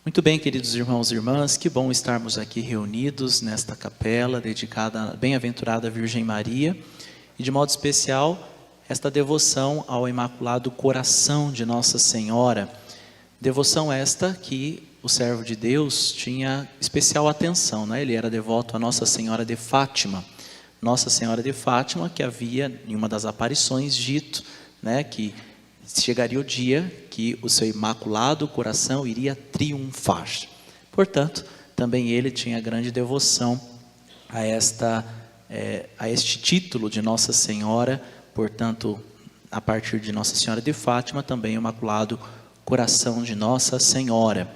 Muito bem, queridos irmãos e irmãs, que bom estarmos aqui reunidos nesta capela dedicada à bem-aventurada Virgem Maria e, de modo especial, esta devoção ao Imaculado Coração de Nossa Senhora. Devoção esta que o servo de Deus tinha especial atenção, né? Ele era devoto a Nossa Senhora de Fátima. Nossa Senhora de Fátima, que havia, em uma das aparições, dito, né, que chegaria o dia que o seu Imaculado Coração iria triunfar. Portanto, também ele tinha grande devoção a este título de Nossa Senhora. Portanto, a partir de Nossa Senhora de Fátima, também o Imaculado Coração de Nossa Senhora.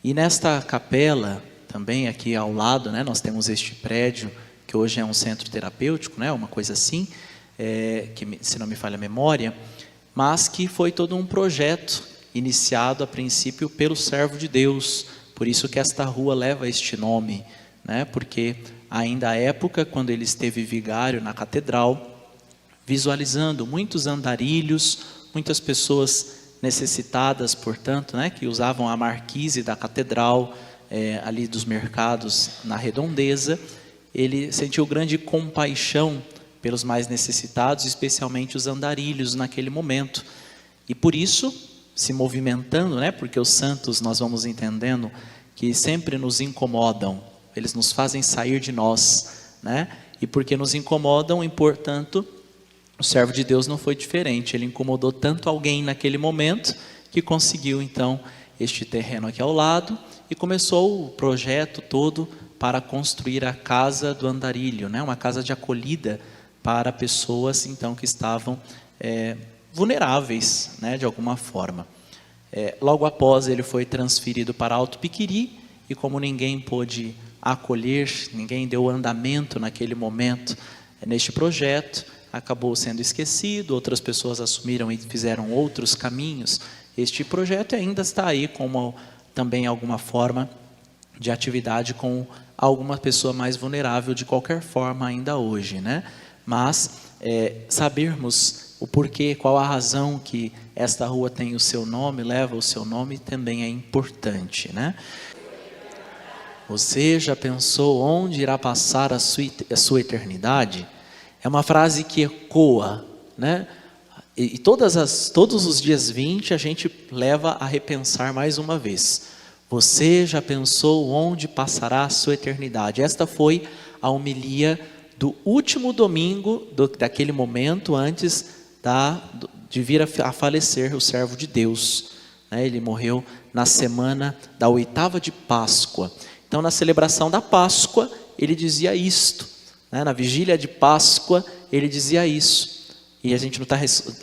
E nesta capela, também aqui ao lado, né, nós temos este prédio, que hoje é um centro terapêutico, né, uma coisa assim, que, se não me falha a memória, mas que foi todo um projeto iniciado a princípio pelo servo de Deus. Por isso que esta rua leva este nome, né? Porque ainda à época, quando ele esteve vigário na catedral, visualizando muitos andarilhos, muitas pessoas necessitadas, portanto, né, que usavam a marquise da catedral, ali dos mercados na redondeza, ele sentiu grande compaixão pelos mais necessitados, especialmente os andarilhos naquele momento. E por isso, se movimentando, né, porque os santos, nós vamos entendendo, que sempre nos incomodam, eles nos fazem sair de nós, né? E porque nos incomodam, e portanto, o servo de Deus não foi diferente. Ele incomodou tanto alguém naquele momento, que conseguiu então este terreno aqui ao lado, e começou o projeto todo para construir a Casa do Andarilho, né? Uma casa de acolhida para pessoas então que estavam vulneráveis, né, de alguma forma. Logo após ele foi transferido para Alto Piquiri, e como ninguém pôde acolher, ninguém deu andamento naquele momento neste projeto, acabou sendo esquecido, outras pessoas assumiram e fizeram outros caminhos. Este projeto ainda está aí como também alguma forma de atividade com alguma pessoa mais vulnerável de qualquer forma ainda hoje, né? Mas sabermos o porquê, qual a razão que esta rua tem o seu nome, leva o seu nome, também é importante, né? Você já pensou onde irá passar a sua eternidade? É uma frase que ecoa, né? E todos os dias 20 a gente leva a repensar mais uma vez. Você já pensou onde passará a sua eternidade? Esta foi a homilia do último domingo daquele momento antes de vir a falecer o servo de Deus, né? Ele morreu na semana da 8ª de Páscoa. Então, na celebração da Páscoa, ele dizia isto, né? Na vigília de Páscoa, ele dizia isso. E a gente não está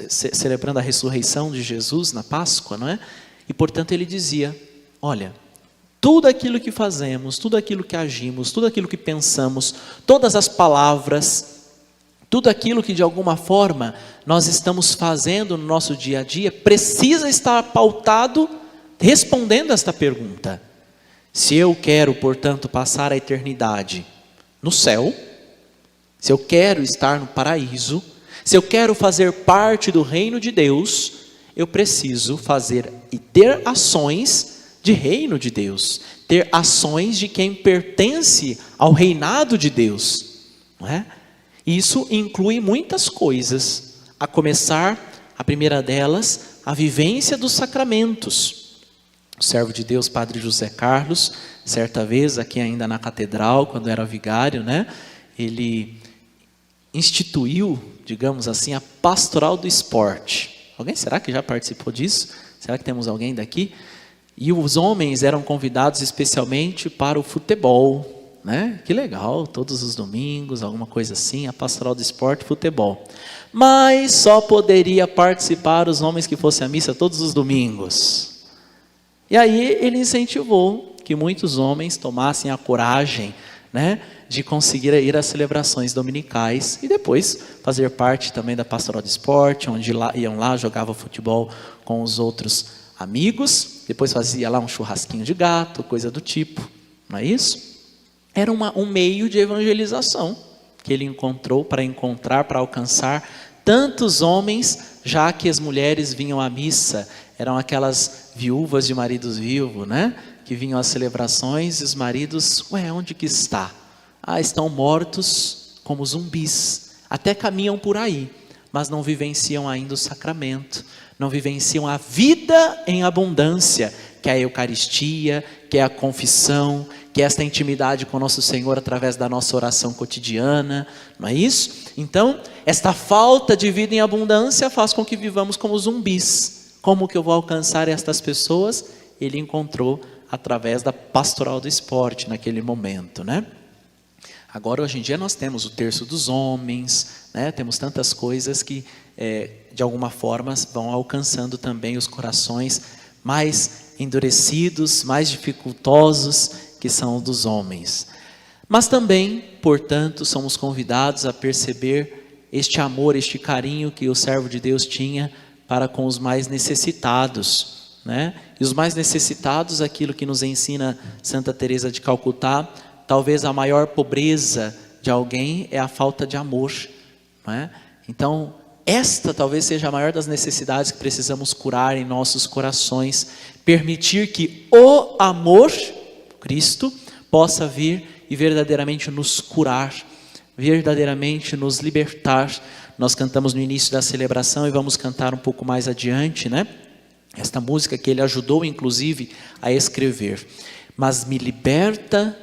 celebrando a ressurreição de Jesus na Páscoa, não é? E, portanto, ele dizia: olha, tudo aquilo que fazemos, tudo aquilo que agimos, tudo aquilo que pensamos, todas as palavras, tudo aquilo que de alguma forma nós estamos fazendo no nosso dia a dia, precisa estar pautado respondendo esta pergunta. Se eu quero, portanto, passar a eternidade no céu, se eu quero estar no paraíso, se eu quero fazer parte do reino de Deus, eu preciso fazer e ter ações de reino de Deus, ter ações de quem pertence ao reinado de Deus, não é? Isso inclui muitas coisas, a começar, a primeira delas, a vivência dos sacramentos. O servo de Deus, Padre José Carlos, certa vez, aqui ainda na catedral, quando era vigário, né, ele instituiu, digamos assim, a pastoral do esporte. Alguém, será que já participou disso? Será que temos alguém daqui? E os homens eram convidados especialmente para o futebol, né? Que legal, todos os domingos, alguma coisa assim, a pastoral do esporte, futebol. Mas só poderia participar os homens que fossem à missa todos os domingos. E aí ele incentivou que muitos homens tomassem a coragem, né, de conseguir ir às celebrações dominicais e depois fazer parte também da pastoral do esporte, onde iam lá, jogavam futebol com os outros amigos, depois fazia lá um churrasquinho de gato, coisa do tipo, não é isso? Era um meio de evangelização que ele encontrou para alcançar tantos homens, já que as mulheres vinham à missa, eram aquelas viúvas de maridos vivos, né? Que que vinham às celebrações e os maridos, onde que está? Estão mortos como zumbis, até caminham por aí, mas não vivenciam ainda o sacramento, não vivenciam a vida em abundância, que é a Eucaristia, que é a confissão, que é esta intimidade com o nosso Senhor através da nossa oração cotidiana, não é isso? Então, esta falta de vida em abundância faz com que vivamos como zumbis. Como que eu vou alcançar estas pessoas? Ele encontrou através da pastoral do esporte naquele momento, né? Agora, hoje em dia, nós temos o terço dos homens, né? Temos tantas coisas que, de alguma forma, vão alcançando também os corações mais endurecidos, mais dificultosos, que são os dos homens. Mas também, portanto, somos convidados a perceber este amor, este carinho que o servo de Deus tinha para com os mais necessitados, né? E os mais necessitados, aquilo que nos ensina Santa Teresa de Calcutá, talvez a maior pobreza de alguém é a falta de amor, não é? Então, esta talvez seja a maior das necessidades que precisamos curar em nossos corações, permitir que o amor, Cristo, possa vir e verdadeiramente nos curar, verdadeiramente nos libertar. Nós cantamos no início da celebração e vamos cantar um pouco mais adiante, né? Esta música que ele ajudou inclusive a escrever. Mas me liberta,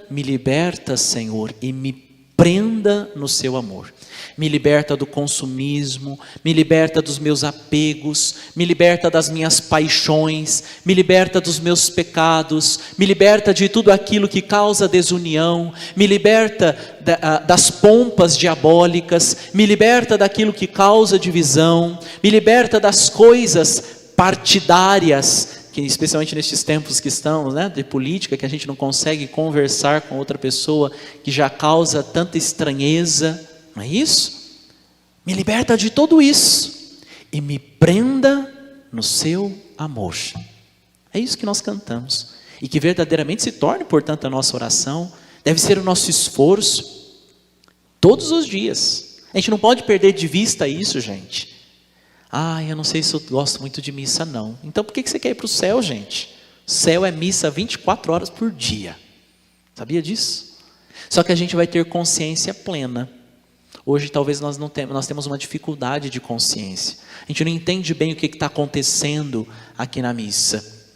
Senhor, e me prenda no seu amor. Me liberta do consumismo, me liberta dos meus apegos, me liberta das minhas paixões, me liberta dos meus pecados, me liberta de tudo aquilo que causa desunião, me liberta das pompas diabólicas, me liberta daquilo que causa divisão, me liberta das coisas partidárias, que especialmente nestes tempos que estamos, né, de política, que a gente não consegue conversar com outra pessoa, que já causa tanta estranheza, não é isso? Me liberta de tudo isso e me prenda no seu amor. É isso que nós cantamos e que verdadeiramente se torne, portanto, a nossa oração, deve ser o nosso esforço todos os dias. A gente não pode perder de vista isso, gente. Eu não sei se eu gosto muito de missa, não. Então por que você quer ir para o céu, gente? O céu é missa 24 horas por dia. Sabia disso? Só que a gente vai ter consciência plena. Hoje talvez nós temos uma dificuldade de consciência. A gente não entende bem o que está acontecendo aqui na missa.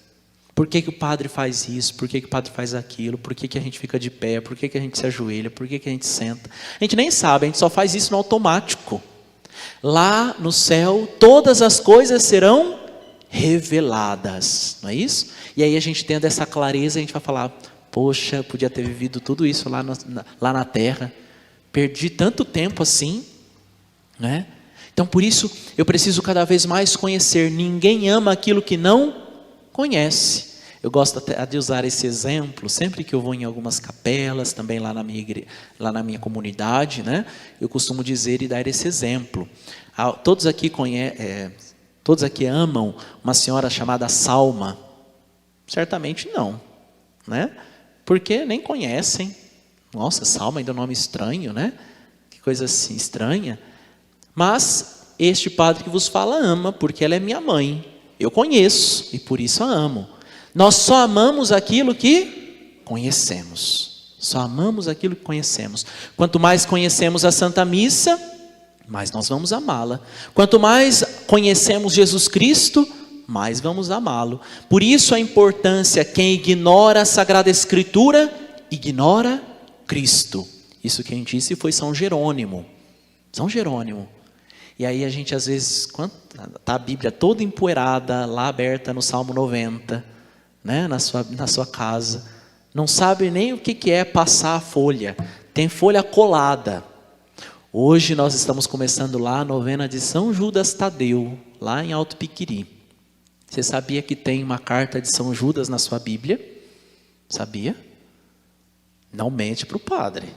Por que o padre faz isso? Por que o padre faz aquilo? Por que a gente fica de pé? Por que a gente se ajoelha? Por que a gente senta? A gente nem sabe, a gente só faz isso no automático. Lá no céu, todas as coisas serão reveladas, não é isso? E aí a gente tendo essa clareza, a gente vai falar, poxa, podia ter vivido tudo isso lá na terra, perdi tanto tempo assim, né? Então por isso eu preciso cada vez mais conhecer. Ninguém ama aquilo que não conhece. Eu gosto até de usar esse exemplo, sempre que eu vou em algumas capelas, também lá na minha comunidade, né? Eu costumo dizer e dar esse exemplo. Todos aqui amam uma senhora chamada Salma? Certamente não, né? Porque nem conhecem. Nossa, Salma ainda é um nome estranho, né? Que coisa assim estranha. Mas este padre que vos fala ama, porque ela é minha mãe. Eu conheço e por isso a amo. Nós só amamos aquilo que conhecemos. Só amamos aquilo que conhecemos. Quanto mais conhecemos a Santa Missa, mais nós vamos amá-la. Quanto mais conhecemos Jesus Cristo, mais vamos amá-lo. Por isso a importância, quem ignora a Sagrada Escritura, ignora Cristo. Isso quem disse foi São Jerônimo. São Jerônimo. E aí a gente às vezes, está a Bíblia toda empoeirada, lá aberta no Salmo 90, né, na sua casa, não sabe nem o que é passar a folha, tem folha colada. Hoje nós estamos começando lá a novena de São Judas Tadeu, lá em Alto Piquiri. Você sabia que tem uma carta de São Judas na sua Bíblia? Sabia? Não mente para o padre.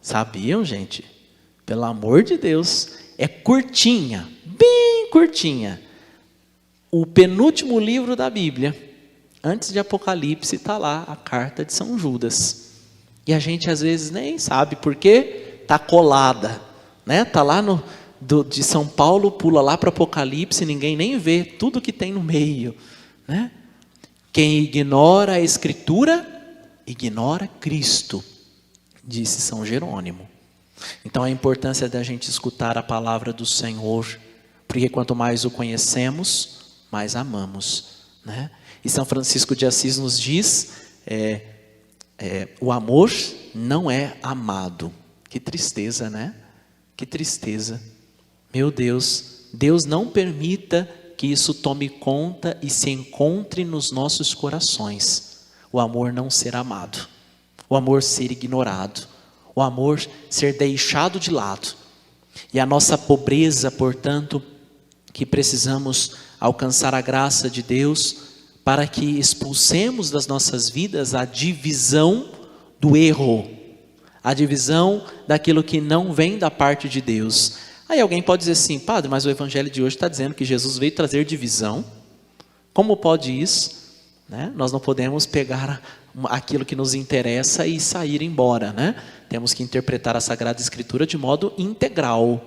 Sabiam, gente? Pelo amor de Deus, é curtinha, bem curtinha. O penúltimo livro da Bíblia, antes de Apocalipse, está lá a carta de São Judas. E a gente às vezes nem sabe por quê, está colada, né? Está lá de São Paulo, pula lá para Apocalipse, ninguém nem vê tudo que tem no meio, né? Quem ignora a Escritura, ignora Cristo, disse São Jerônimo. Então a importância da gente escutar a palavra do Senhor, porque quanto mais o conhecemos, mais amamos, né? E São Francisco de Assis nos diz, o amor não é amado. Que tristeza, né? Que tristeza. Meu Deus, Deus não permita que isso tome conta e se encontre nos nossos corações. O amor não ser amado, o amor ser ignorado, o amor ser deixado de lado. E a nossa pobreza, portanto, que precisamos alcançar a graça de Deus para que expulsemos das nossas vidas a divisão do erro, a divisão daquilo que não vem da parte de Deus. Aí alguém pode dizer assim: padre, mas o evangelho de hoje está dizendo que Jesus veio trazer divisão. Como pode isso? Né? Nós não podemos pegar aquilo que nos interessa e sair embora, né? Temos que interpretar a Sagrada Escritura de modo integral.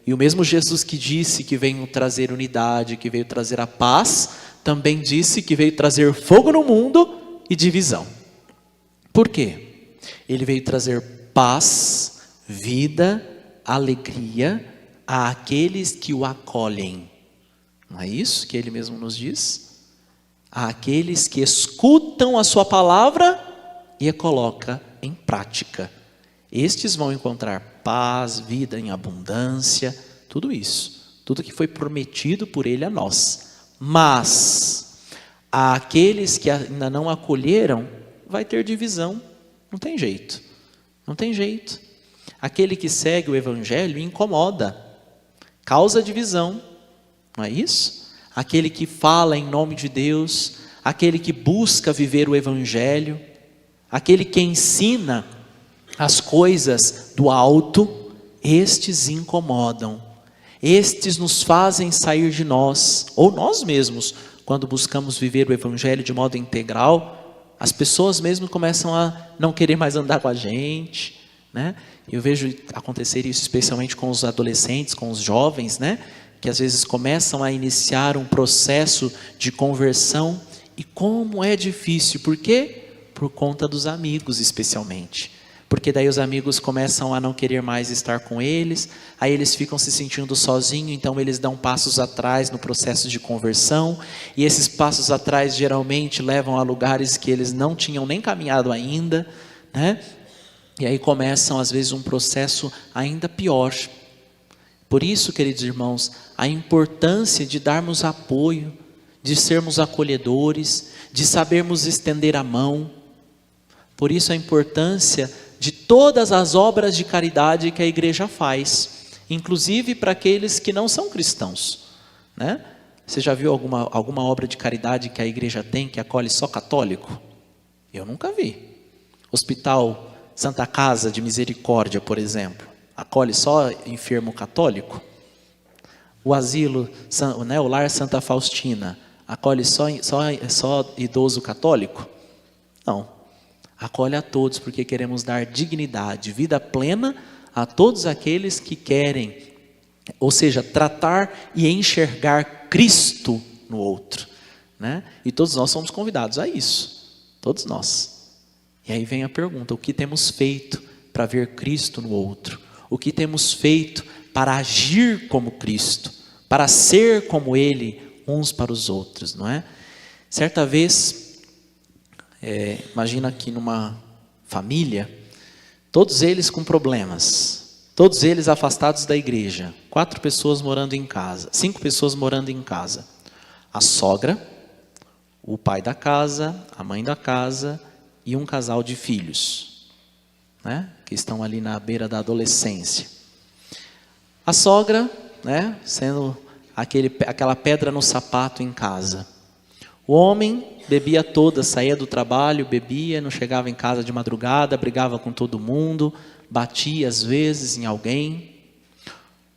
E o mesmo Jesus que disse que veio trazer unidade, que veio trazer a paz, também disse que veio trazer fogo no mundo e divisão. Por quê? Ele veio trazer paz, vida, alegria àqueles que o acolhem. Não é isso que ele mesmo nos diz? Àqueles que escutam a sua palavra e a coloca em prática. Estes vão encontrar paz, vida em abundância, tudo isso. Tudo que foi prometido por ele a nós. Mas àqueles que ainda não acolheram, vai ter divisão. Não tem jeito. Não tem jeito. Aquele que segue o evangelho incomoda, causa divisão. Não é isso? Aquele que fala em nome de Deus, aquele que busca viver o evangelho, aquele que ensina as coisas do alto, estes incomodam. Estes nos fazem sair de nós, ou nós mesmos, quando buscamos viver o evangelho de modo integral, as pessoas mesmo começam a não querer mais andar com a gente, né? Eu vejo acontecer isso especialmente com os adolescentes, com os jovens, né? Que às vezes começam a iniciar um processo de conversão, e como é difícil, por quê? Por conta dos amigos especialmente. Porque daí os amigos começam a não querer mais estar com eles, aí eles ficam se sentindo sozinhos, então eles dão passos atrás no processo de conversão, e esses passos atrás geralmente levam a lugares que eles não tinham nem caminhado ainda, né? E aí começam às vezes um processo ainda pior. Por isso, queridos irmãos, a importância de darmos apoio, de sermos acolhedores, de sabermos estender a mão. Por isso a importância de todas as obras de caridade que a igreja faz, inclusive para aqueles que não são cristãos, né? Você já viu alguma obra de caridade que a igreja tem que acolhe só católico? Eu nunca vi. Hospital Santa Casa de Misericórdia, por exemplo, acolhe só enfermo católico? O asilo, né, o Lar Santa Faustina, acolhe só idoso católico? Não. Acolhe a todos, porque queremos dar dignidade, vida plena a todos aqueles que querem, ou seja, tratar e enxergar Cristo no outro, né? E todos nós somos convidados a isso, todos nós. E aí vem a pergunta: o que temos feito para ver Cristo no outro? O que temos feito para agir como Cristo, para ser como Ele uns para os outros, não é? Certa vez, imagina aqui numa família, todos eles com problemas, todos eles afastados da igreja, 4 pessoas morando em casa, 5 pessoas morando em casa, a sogra, o pai da casa, a mãe da casa e um casal de filhos, né, que estão ali na beira da adolescência. A sogra, né, sendo aquela pedra no sapato em casa. O homem bebia toda, saía do trabalho, bebia, não chegava em casa de madrugada, brigava com todo mundo, batia às vezes em alguém.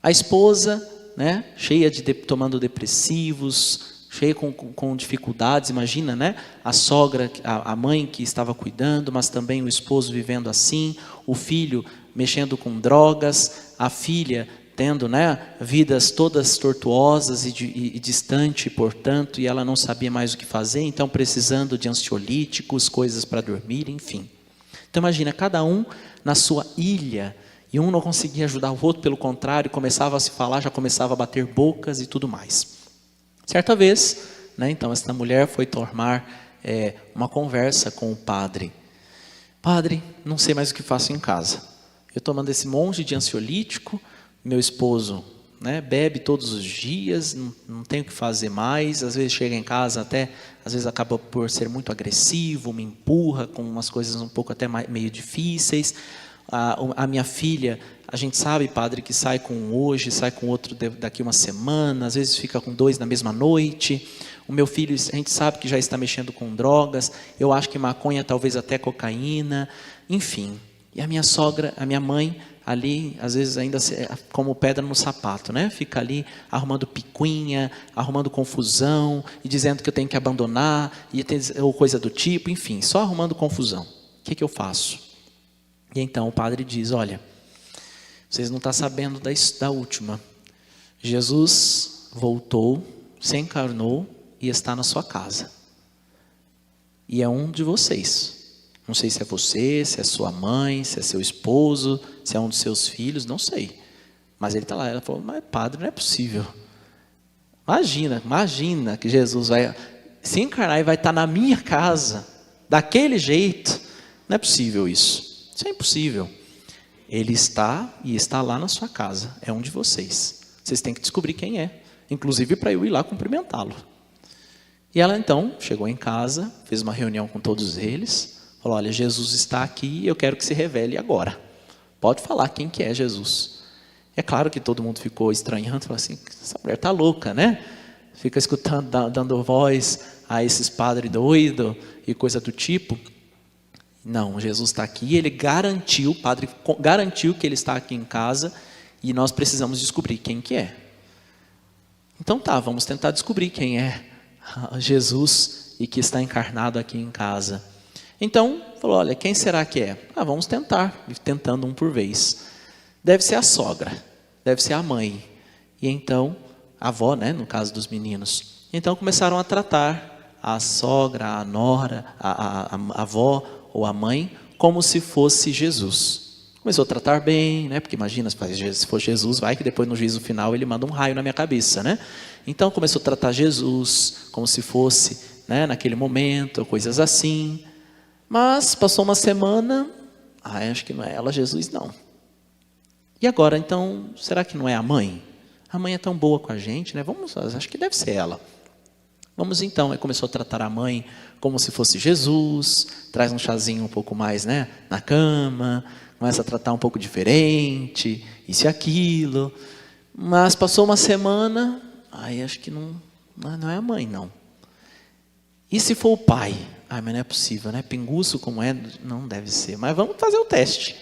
A esposa, né, cheia tomando depressivos, cheia com dificuldades, imagina, né? A sogra, a mãe que estava cuidando, mas também o esposo vivendo assim, o filho mexendo com drogas, a filha tendo, né, vidas todas tortuosas e distante, portanto, e ela não sabia mais o que fazer, então precisando de ansiolíticos, coisas para dormir, enfim. Então imagina, cada um na sua ilha, e um não conseguia ajudar o outro, pelo contrário, começava a se falar, já começava a bater bocas e tudo mais. Certa vez, né, então esta mulher foi tomar uma conversa com o padre. Padre, não sei mais o que faço em casa. Eu estou tomando esse monte de ansiolítico, meu esposo, né, bebe todos os dias, não tenho o que fazer mais, às vezes chega em casa até, às vezes acaba por ser muito agressivo, me empurra com umas coisas um pouco até meio difíceis. A minha filha, a gente sabe, padre, que sai com um hoje, sai com outro daqui uma semana, às vezes fica com 2 na mesma noite. O meu filho, a gente sabe que já está mexendo com drogas, eu acho que maconha, talvez até cocaína, enfim. E a minha sogra, a minha mãe, ali, às vezes ainda como pedra no sapato, né? Fica ali arrumando picuinha, arrumando confusão, e dizendo que eu tenho que abandonar, ou coisa do tipo, enfim, só arrumando confusão. O que eu faço? E então o padre diz, olha, vocês não estão sabendo da última. Jesus voltou, se encarnou e está na sua casa. E é um de vocês. Não sei se é você, se é sua mãe, se é seu esposo, se é um dos seus filhos, não sei. Mas ele está lá. Ela falou, mas padre, não é possível. Imagina que Jesus vai se encarnar e vai estar na minha casa, daquele jeito. Não é possível isso. Isso é impossível. Ele está e está lá na sua casa. É um de vocês. Vocês têm que descobrir quem é. Inclusive para eu ir lá cumprimentá-lo. E ela então chegou em casa, fez uma reunião com todos eles. Falou, olha, Jesus está aqui e eu quero que se revele agora. Pode falar quem que é Jesus. É claro que todo mundo ficou estranhando. Falou assim, essa mulher está louca, né? Fica escutando, dando voz a esses padres doidos e coisa do tipo. Não, Jesus está aqui, ele garantiu, o padre garantiu que ele está aqui em casa e nós precisamos descobrir quem que é. Então tá, vamos tentar descobrir quem é Jesus e que está encarnado aqui em casa. Então, falou, olha, quem será que é? Vamos tentar, tentando um por vez. Deve ser a sogra, deve ser a mãe. E então, a avó, né, no caso dos meninos. Então começaram a tratar a sogra, a nora, a avó, ou a mãe, como se fosse Jesus. Começou a tratar bem, né? Porque imagina, se for Jesus, vai que depois no juízo final ele manda um raio na minha cabeça, né? Então começou a tratar Jesus como se fosse, né, naquele momento, coisas assim. Mas passou uma semana, acho que não é ela, Jesus, não. E agora, então, será que não é a mãe? A mãe é tão boa com a gente, né? Acho que deve ser ela. Vamos então, aí começou a tratar a mãe como se fosse Jesus, traz um chazinho um pouco mais, né, na cama, começa a tratar um pouco diferente, isso e aquilo. Mas passou uma semana, acho que não é a mãe, não. E se for o pai? Mas não é possível, né? Pinguço como é, não deve ser. Mas vamos fazer o teste.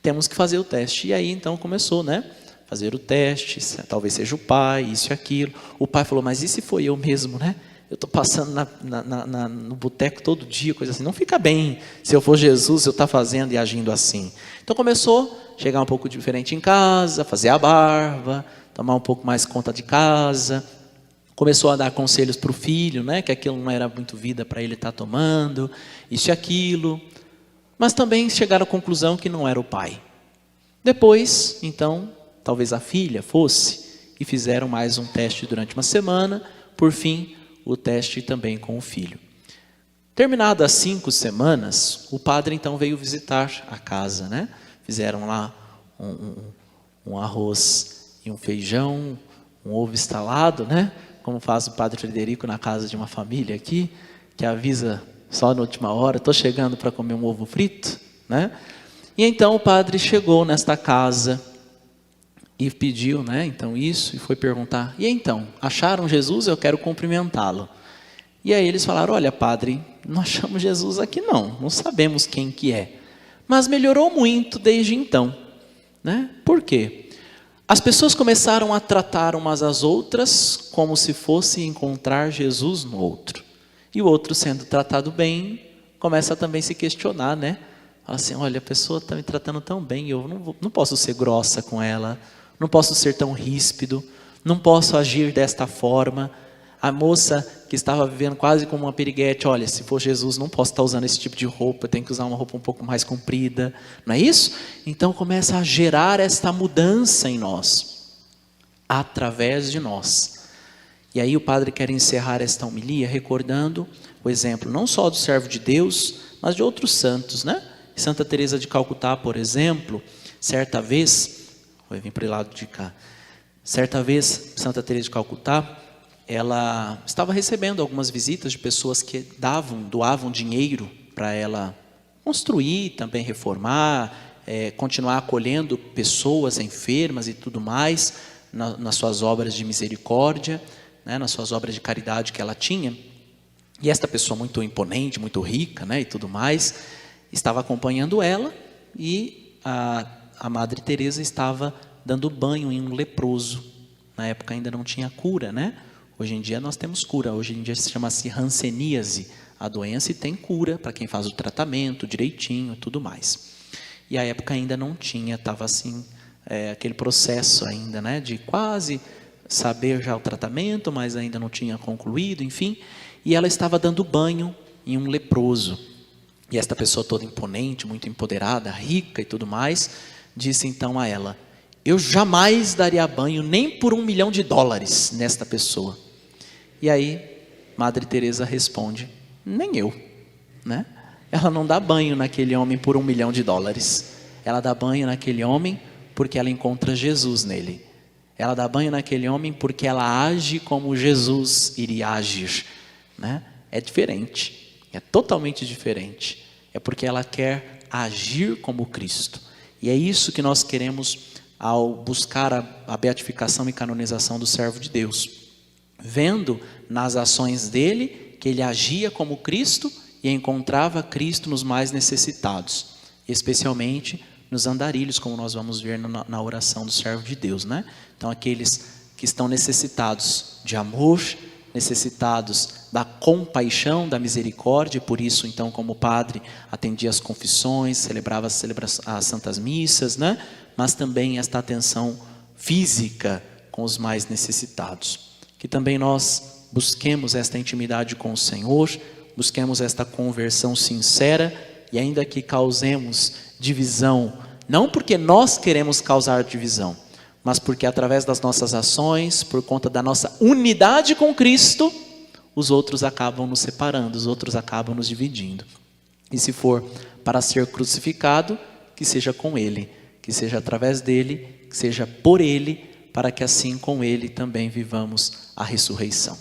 Temos que fazer o teste. E aí então começou, né? Fazer o teste, talvez seja o pai, isso e aquilo. O pai falou, mas e se foi eu mesmo, né? Eu estou passando no boteco todo dia, coisa assim. Não fica bem se eu for Jesus, eu estou fazendo e agindo assim. Então começou a chegar um pouco diferente em casa, fazer a barba, tomar um pouco mais conta de casa. Começou a dar conselhos para o filho, né? Que aquilo não era muito vida para ele estar tomando, isso e aquilo. Mas também chegaram à conclusão que não era o pai. Depois, então, talvez a filha fosse, e fizeram mais um teste durante uma semana, por fim, o teste também com o filho. Terminadas as 5 semanas, o padre então veio visitar a casa, né? Fizeram lá um arroz e um feijão, um ovo estalado, né? Como faz o padre Frederico na casa de uma família aqui, que avisa só na última hora, estou chegando para comer um ovo frito, né? E então o padre chegou nesta casa e pediu, né, então isso, e foi perguntar, e então, acharam Jesus? Eu quero cumprimentá-lo. E aí eles falaram, olha padre, não achamos Jesus aqui não sabemos quem que é. Mas melhorou muito desde então, né? Por quê? As pessoas começaram a tratar umas às outras como se fosse encontrar Jesus no outro. E o outro, sendo tratado bem, começa a também se questionar, né? Fala assim, olha, a pessoa está me tratando tão bem, eu não posso ser grossa com ela, não posso ser tão ríspido, não posso agir desta forma. A moça que estava vivendo quase como uma piriguete, olha, se for Jesus, não posso estar usando esse tipo de roupa, eu tenho que usar uma roupa um pouco mais comprida, não é isso? Então começa a gerar esta mudança em nós, através de nós. E aí o padre quer encerrar esta homilia recordando o exemplo não só do servo de Deus, mas de outros santos, né? Santa Teresa de Calcutá, por exemplo, certa vez, vou vir para o lado de cá, certa vez Santa Teresa de Calcutá, ela estava recebendo algumas visitas de pessoas que doavam dinheiro para ela construir, também reformar, continuar acolhendo pessoas enfermas e tudo mais, nas suas obras de misericórdia, né, nas suas obras de caridade que ela tinha. E esta pessoa muito imponente, muito rica, né, e tudo mais, estava acompanhando ela, e a Madre Teresa estava dando banho em um leproso. Na época ainda não tinha cura, né? Hoje em dia nós temos cura, hoje em dia se chama-se hanseníase, a doença, e tem cura para quem faz o tratamento direitinho e tudo mais. E a época ainda não tinha, estava assim, aquele processo ainda, né, de quase saber já o tratamento, mas ainda não tinha concluído, enfim. E ela estava dando banho em um leproso. E esta pessoa toda imponente, muito empoderada, rica e tudo mais, disse então a ela: eu jamais daria banho nem por $1 milhão nesta pessoa. E aí, Madre Teresa responde: nem eu, né? Ela não dá banho naquele homem por $1 milhão. Ela dá banho naquele homem porque ela encontra Jesus nele. Ela dá banho naquele homem porque ela age como Jesus iria agir, né? É diferente, é totalmente diferente. É porque ela quer agir como Cristo. E é isso que nós queremos ao buscar a beatificação e canonização do servo de Deus, vendo nas ações dele que ele agia como Cristo e encontrava Cristo nos mais necessitados, especialmente nos andarilhos, como nós vamos ver na oração do servo de Deus, né? Então aqueles que estão necessitados de amor, necessitados da compaixão, da misericórdia, por isso então como padre atendia as confissões, celebrava as santas missas, né? Mas também esta atenção física com os mais necessitados. Que também nós busquemos esta intimidade com o Senhor, busquemos esta conversão sincera, e ainda que causemos divisão, não porque nós queremos causar divisão, mas porque através das nossas ações, por conta da nossa unidade com Cristo, os outros acabam nos separando, os outros acabam nos dividindo. E se for para ser crucificado, que seja com Ele, que seja através dele, que seja por Ele, para que assim com Ele também vivamos a ressurreição.